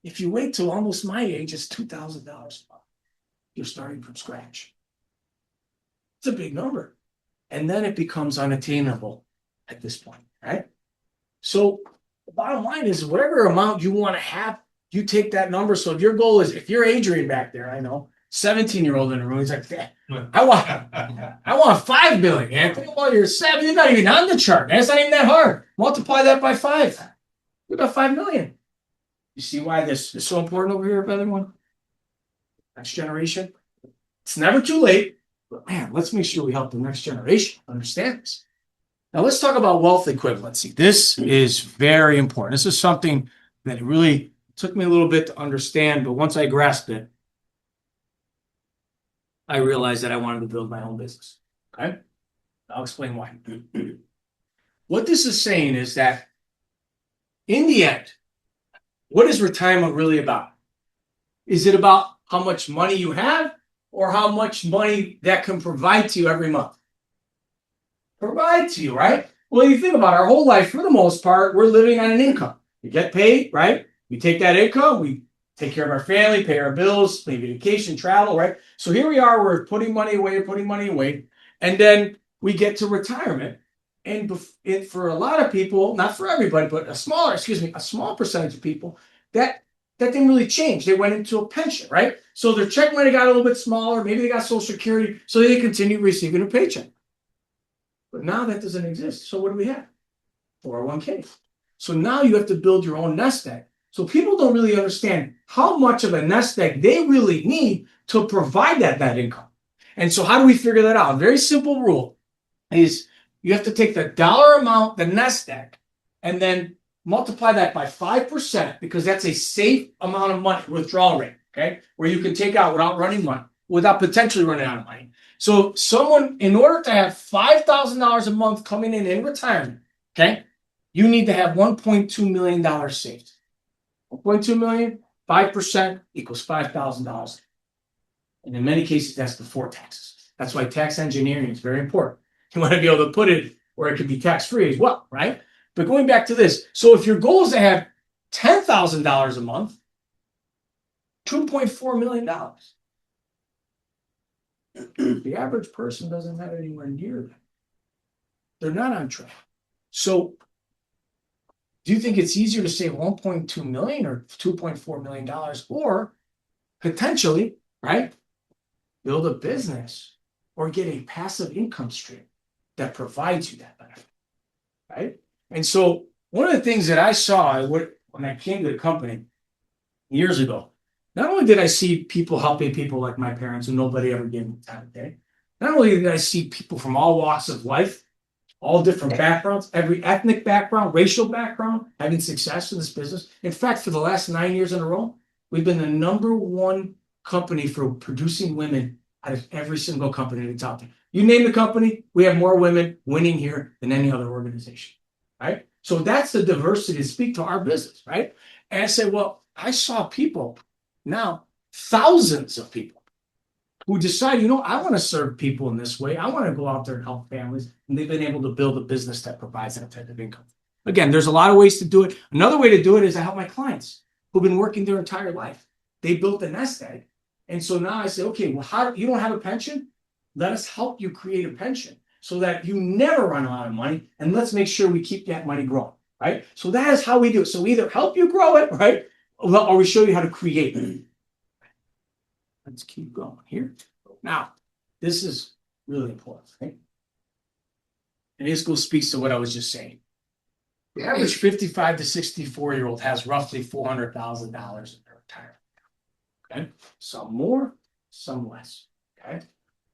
If you wait till almost my age, it's $2,000 a month. You're starting from scratch. It's a big number. And then it becomes unattainable at this point, right? So the bottom line is whatever amount you want to have, you take that number. So if your goal is, if you're Adrian back there, I know, 17-year-old in the room, he's like, I want 5 billion. Anthony, well, you're 7, you're not even on the chart. Man. It's not even that hard. Multiply that by 5. We got 5 million. You see why this is so important over here, everyone? Next generation. It's never too late. But man, let's make sure we help the next generation understand this. Now let's talk about wealth equivalency. This is very important. This is something that really took me a little bit to understand, but once I grasped it, I realized that I wanted to build my own business. Okay? I'll explain why. What this is saying is that in the end, what is retirement really about? Is it about how much money you have or how much money that can provide to you every month? Provide to you, right? Well, you think about it, our whole life, for the most part, we're living on an income. We get paid, right? We take that income, we take care of our family, pay our bills, maybe vacation, travel, right? So here we are, we're putting money away, and then we get to retirement. And for a lot of people, not for everybody, but a small percentage of people, that didn't really change. They went into a pension, right? So their check money got a little bit smaller, maybe they got Social Security, so they continue receiving a paycheck. But now that doesn't exist. So what do we have? 401k. So now you have to build your own nest egg. So people don't really understand how much of a nest egg they really need to provide that income. And so how do we figure that out? A very simple rule is you have to take the dollar amount, the nest egg, and then multiply that by 5% because that's a safe amount of money, withdrawal rate, okay? Where you can take out without potentially running out of money. So someone, in order to have $5,000 a month coming in retirement, okay, you need to have $1.2 million saved. 1.2 million, 5% equals $5,000. And in many cases, that's before taxes. That's why tax engineering is very important. You want to be able to put it where it can be tax-free as well, right? But going back to this, so if your goal is to have $10,000 a month, $2.4 million. The average person doesn't have anywhere near that. They're not on track. So do you think it's easier to save 1.2 million or $2.4 million, or potentially, right, build a business or get a passive income stream that provides you that benefit, right? And so one of the things that I saw when I came to the company years ago, not only did I see people helping people like my parents who nobody ever gave me time of day, not only did I see people from all walks of life, all different backgrounds, every ethnic background, racial background, having success in this business. In fact, for the last 9 years in a row, we've been the #1 company for producing women out of every single company that's out there. You name the company, we have more women winning here than any other organization, right? So that's the diversity to speak to our business, right? And I said, well, I saw people now, thousands of people who decide, I want to serve people in this way. I want to go out there and help families. And they've been able to build a business that provides that type of income. Again, there's a lot of ways to do it. Another way to do it is I help my clients who've been working their entire life. They built a nest egg. And so now I say, okay, well, you don't have a pension? Let us help you create a pension so that you never run out of money. And let's make sure we keep that money growing, right? So that is how we do it. So we either help you grow it, right? Or we show you how to create it. Let's keep going here. Now, this is really important, right? And this speaks to what I was just saying. The average 55 to 64-year-old has roughly $400,000 in their retirement. Okay, some more, some less. Okay,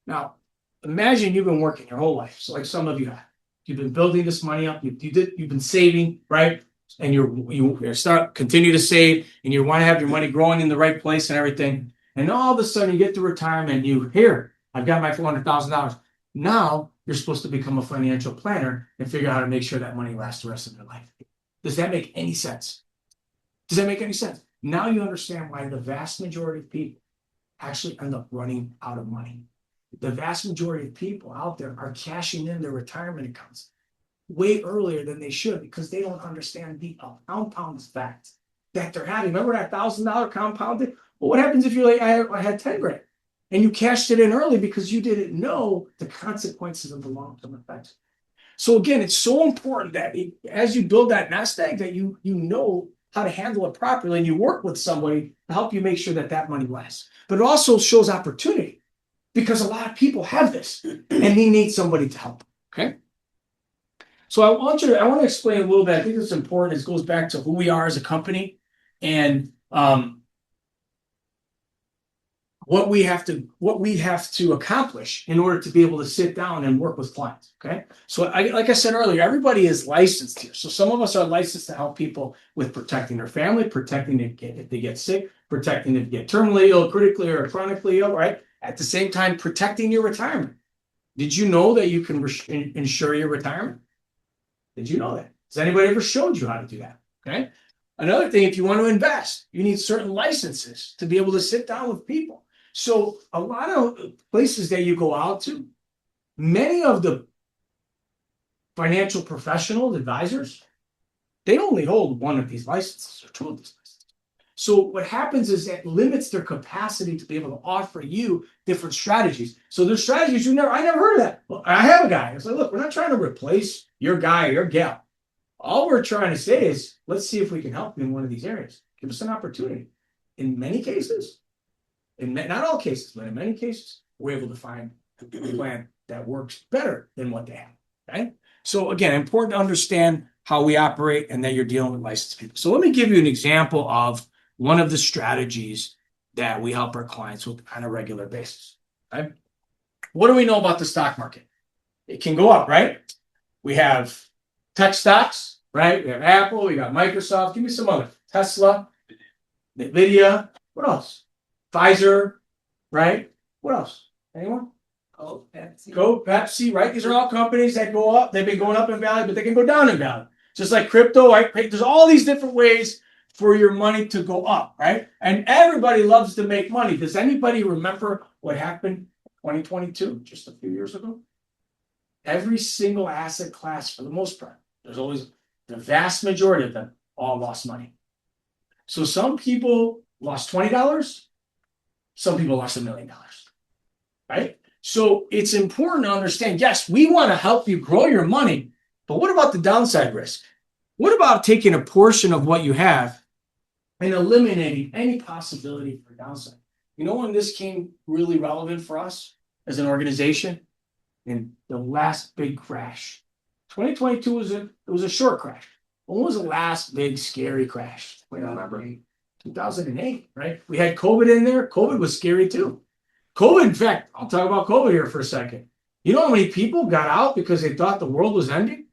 now imagine you've been working your whole life. So, like some of you have, you've been building this money up. You've been saving, right? And you continue to save, and you want to have your money growing in the right place and everything. And all of a sudden, you get to retirement. I've got my $400,000. Now you're supposed to become a financial planner and figure out how to make sure that money lasts the rest of your life. Does that make any sense? Does that make any sense? Now you understand why the vast majority of people actually end up running out of money. The vast majority of people out there are cashing in their retirement accounts way earlier than they should because they don't understand the compound effect that they're having. Remember that $1,000 compounded? Well, what happens if you're like, I had 10 grand and you cashed it in early because you didn't know the consequences of the long-term effects? So again, it's so important that as you build that nest egg, that you know how to handle it properly and you work with somebody to help you make sure that that money lasts. But it also shows opportunity because a lot of people have this and they need somebody to help. Okay. So I want to explain a little bit. I think it's important. It goes back to who we are as a company and what we have to accomplish in order to be able to sit down and work with clients. Okay. So like I said earlier, everybody is licensed here. So some of us are licensed to help people with protecting their family, protecting if they get sick, protecting if they get terminally ill, critically or chronically ill, right? At the same time, protecting your retirement. Did you know that you can insure your retirement? Did you know that? Has anybody ever showed you how to do that? Okay. Another thing, if you want to invest, you need certain licenses to be able to sit down with people. So a lot of places that you go out to, many of the financial professionals, advisors, they only hold one of these licenses or two of these licenses. So what happens is it limits their capacity to be able to offer you different strategies. So there's strategies I never heard of that. Well, I have a guy. I was like, look, we're not trying to replace your guy or your gal. All we're trying to say is, let's see if we can help you in one of these areas. Give us an opportunity. In many cases, not all cases, but in many cases, we're able to find a plan that works better than what they have. Okay? So again, important to understand how we operate and that you're dealing with licensed people. So let me give you an example of one of the strategies that we help our clients with on a regular basis. Okay? What do we know about the stock market? It can go up, right? We have tech stocks, right? We have Apple, we got Microsoft. Give me some other. Tesla, NVIDIA. What else? Pfizer, right? What else? Anyone? Coke, Pepsi, right? These are all companies that go up. They've been going up in value, but they can go down in value. Just like crypto, right? There's all these different ways for your money to go up, right? And everybody loves to make money. Does anybody remember what happened in 2022, just a few years ago? Every single asset class, for the most part, there's always the vast majority of them all lost money. So some people lost $20, some people lost $1 million, right? So it's important to understand, yes, we want to help you grow your money, but what about the downside risk? What about taking a portion of what you have and eliminating any possibility for downside? You know when this came really relevant for us as an organization? In the last big crash. 2022 was a short crash. When was the last big scary crash? I remember 2008, right? We had COVID in there. COVID was scary too. COVID, in fact, I'll talk about COVID here for a second. You know how many people got out because they thought the world was ending?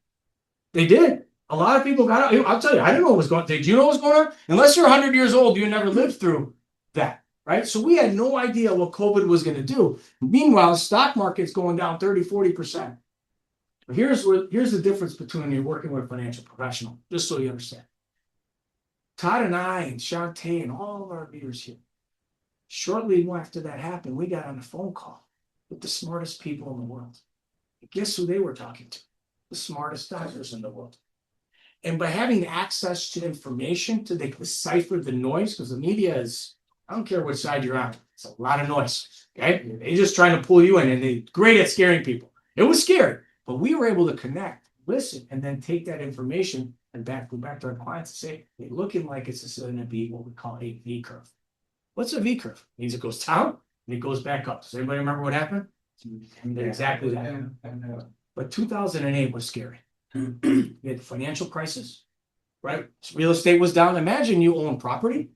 They did. A lot of people got out. I'll tell you, I didn't know what was going on. Did you know what was going on? Unless you're 100 years old, you never lived through that, right? So we had no idea what COVID was going to do. Meanwhile, the stock market's going down 30, 40%. Here's the difference between you working with a financial professional, just so you understand. Todd and I and Shantae and all of our leaders here, shortly after that happened, we got on a phone call with the smartest people in the world. And guess who they were talking to? The smartest doctors in the world. And by having access to information to decipher the noise, because the media is, I don't care which side you're on, it's a lot of noise. Okay? They're just trying to pull you in, and they're great at scaring people. It was scary, but we were able to connect, listen, and then take that information and go back to our clients and say, hey, looking like it's going to be what we call a V curve. What's a V curve? It means it goes down and it goes back up. Does anybody remember what happened? Exactly that. But 2008 was scary. We had the financial crisis, right? Real estate was down. Imagine you own property,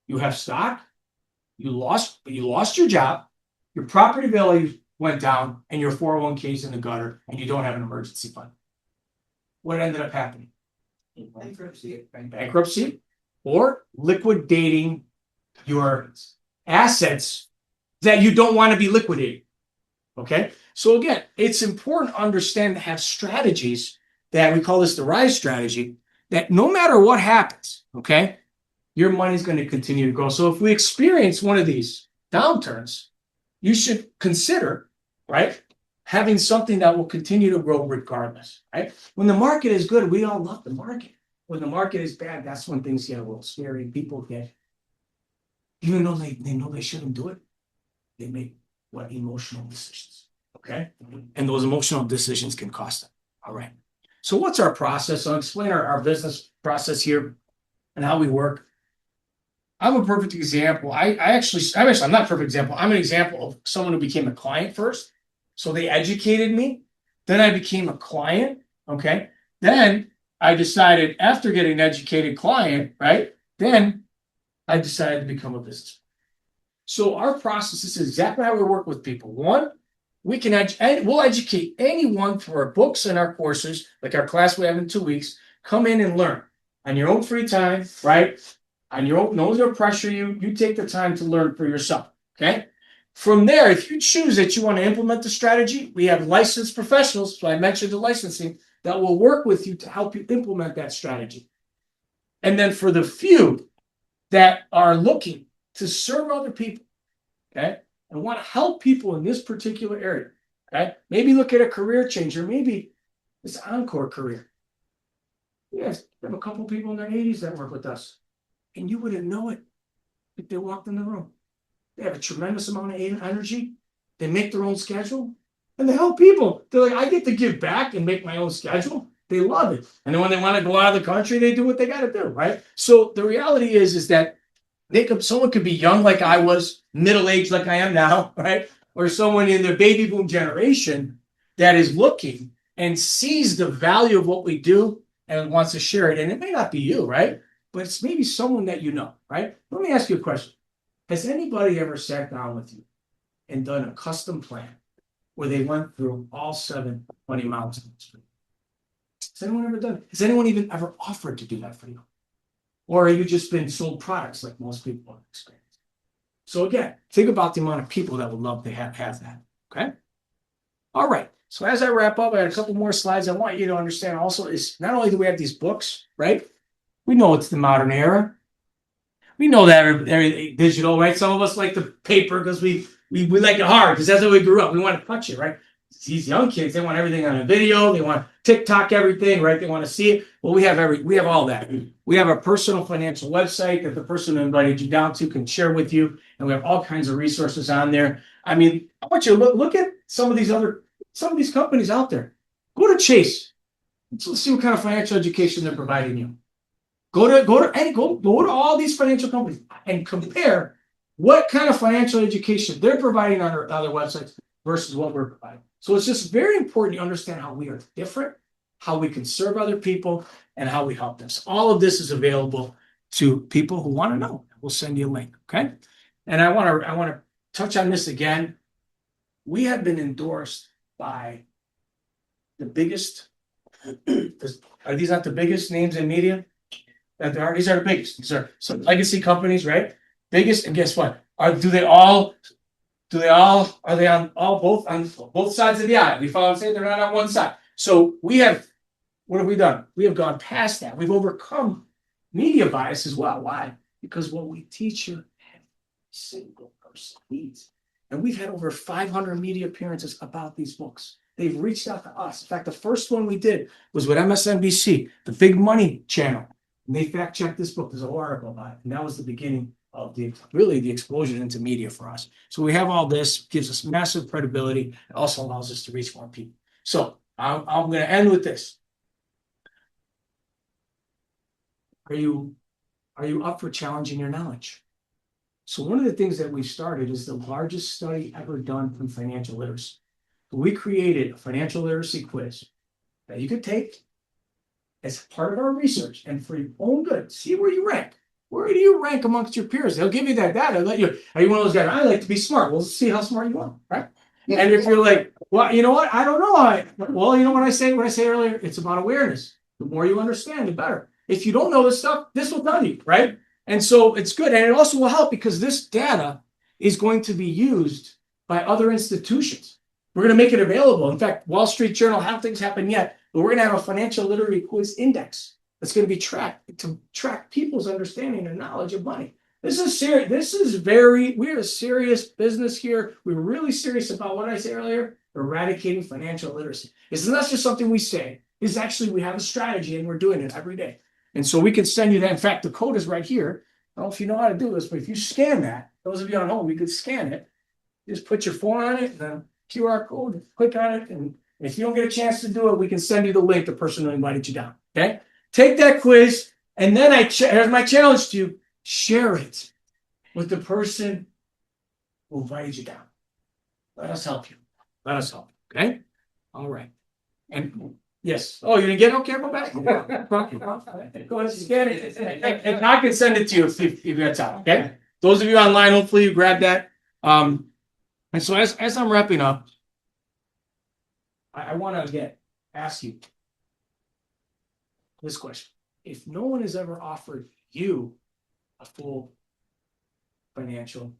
you have stock, you lost your job, your property value went down, and your 401k's in the gutter, and you don't have an emergency fund. What ended up happening? Bankruptcy, or liquidating your assets that you don't want to be liquidating. Okay, so again, it's important to understand to have strategies that we call this the RISE strategy, that no matter what happens, okay, your money's going to continue to grow. So if we experience one of these downturns, you should consider, right, having something that will continue to grow regardless, right? When the market is good, we all love the market. When the market is bad, that's when things get a little scary. People get, even though they know they shouldn't do it, they make what emotional decisions, okay? And those emotional decisions can cost them. All right. So what's our process? I'll explain our business process here and how we work. I'm a perfect example. I'm not a perfect example. I'm an example of someone who became a client first. So they educated me. Then I became a client. Okay. Then I decided, after getting an educated client, right? Then I decided to become a business. So our process is exactly how we work with people. One, we'll educate anyone through our books and our courses, like our class we have in 2 weeks. Come in and learn on your own free time, right? On your own, no one's going to pressure you. You take the time to learn for yourself, okay? From there, if you choose that you want to implement the strategy, we have licensed professionals, so I mentioned the licensing, that will work with you to help you implement that strategy. And then for the few that are looking to serve other people, okay, and want to help people in this particular area, okay, maybe look at a career change, or maybe this encore career. Yes, we have a couple people in their 80s that work with us, and you wouldn't know it if they walked in the room. They have a tremendous amount of energy. They make their own schedule, and they help people. They're like, I get to give back and make my own schedule. They love it. And then when they want to go out of the country, they do what they got to do, right? So the reality is that someone could be young like I was, middle-aged like I am now, right? Or someone in the baby boom generation that is looking and sees the value of what we do and wants to share it. And it may not be you, right? But it's maybe someone that you know, right? Let me ask you a question. Has anybody ever sat down with you and done a custom plan where they went through all 7 money mountains? Has anyone ever done it? Has anyone even ever offered to do that for you? Or have you just been sold products like most people have experienced? So again, think about the amount of people that would love to have that. Okay. All right. So as I wrap up, I got a couple more slides. I want you to understand also is not only do we have these books, right? We know it's the modern era. We know that everything digital, right? Some of us like the paper because we like it hard because that's how we grew up. We want to touch it, right? These young kids, they want everything on a video. They want TikTok everything, right? They want to see it. Well, we have all that. We have a personal financial website that the person who invited you down to can share with you, and we have all kinds of resources on there. I mean, I want you to look at some of these companies out there. Go to Chase. Let's see what kind of financial education they're providing you. Go to all these financial companies and compare what kind of financial education they're providing on their other websites versus what we're providing. So it's just very important you understand how we are different, how we can serve other people, and how we help them. So all of this is available to people who want to know. We'll send you a link, okay? And I want to touch on this again. We have been endorsed by the biggest. Are these not the biggest names in media? These are the biggest. These are some legacy companies, right? Biggest, and guess what? Are they on both sides of the aisle? You follow what I'm saying? They're not on one side. So what have we done? We have gone past that. We've overcome media bias as well. Why? Because what we teach you, every single person needs. And we've had over 500 media appearances about these books. They've reached out to us. In fact, the first one we did was with MSNBC, the Big Money channel. And they fact-checked this book. There's a whole article about it. And that was the beginning of the explosion into media for us. So we have all this, gives us massive credibility. It also allows us to reach more people. So I'm going to end with this. Are you up for challenging your knowledge? So one of the things that we started is the largest study ever done on financial literacy. We created a financial literacy quiz that you could take as part of our research and for your own good. See where you rank. Where do you rank amongst your peers? They'll give you that data. Are you one of those guys? I like to be smart. Well, let's see how smart you are, right? Yeah. And if you're like, well, you know what? I don't know. Well, you know what I say earlier? It's about awareness. The more you understand, the better. If you don't know this stuff, this will tell you, right? And so it's good. And it also will help because this data is going to be used by other institutions. We're going to make it available. In fact, Wall Street Journal, how things happen yet, but we're going to have a financial literacy quiz index that's going to be tracked to track people's understanding and knowledge of money. This is serious. We're a serious business here. We're really serious about what I said earlier, eradicating financial literacy. It's not just something we say. It's actually, we have a strategy and we're doing it every day. And so we can send you that. In fact, the code is right here. I don't know if you know how to do this, but if you scan that, those of you on home, you could scan it. Just put your phone on it, and then QR code, click on it. And if you don't get a chance to do it, we can send you the link, the person who invited you down. Okay? Take that quiz. And then here's my challenge to you. Share it with the person who invited you down. Let us help you. Let us help you. Okay? All right. And yes. Oh, you didn't get it? Okay, go back. Go ahead, scan it. And I can send it to you if you got time. Okay. Those of you online, hopefully you grab that. And so as I'm wrapping up, I want to again ask you this question. If no one has ever offered you a full financial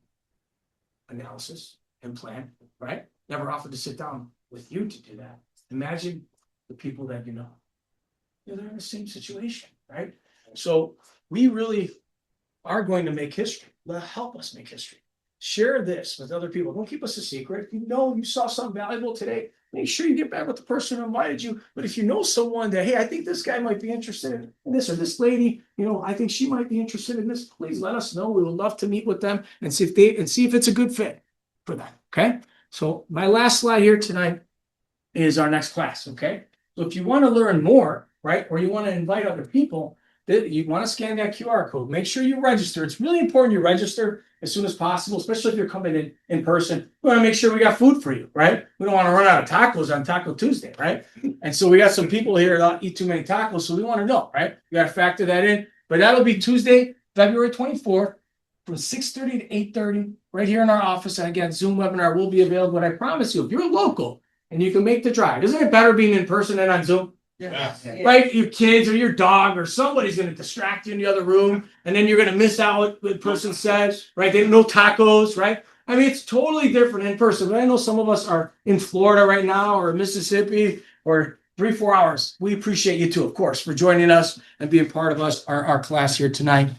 analysis and plan, right? Never offered to sit down with you to do that. Imagine the people that you know. They're in the same situation, right? So we really are going to make history. Help us make history. Share this with other people. Don't keep us a secret. If you know you saw something valuable today, make sure you get back with the person who invited you. But if you know someone that, hey, I think this guy might be interested in this, or this lady, I think she might be interested in this, please let us know. We would love to meet with them and see if it's a good fit for them. Okay. So my last slide here tonight is our next class. Okay. So if you want to learn more, right, or you want to invite other people, you want to scan that QR code. Make sure you register. It's really important you register as soon as possible, especially if you're coming in person. We want to make sure we got food for you, right? We don't want to run out of tacos on Taco Tuesday, right? And so we got some people here that don't eat too many tacos, so we want to know, right? You got to factor that in. But that'll be Tuesday, February 24th from 6:30 to 8:30 right here in our office. And again, Zoom webinar will be available. But I promise you, if you're local and you can make the drive, isn't it better being in person than on Zoom? Right? Your kids or your dog or somebody's going to distract you in the other room, and then you're going to miss out what the person said, right? They no tacos, right? I mean, it's totally different in person. But I know some of us are in Florida right now or Mississippi or 3-4 hours. We appreciate you too, of course, for joining us and being part of our class here tonight.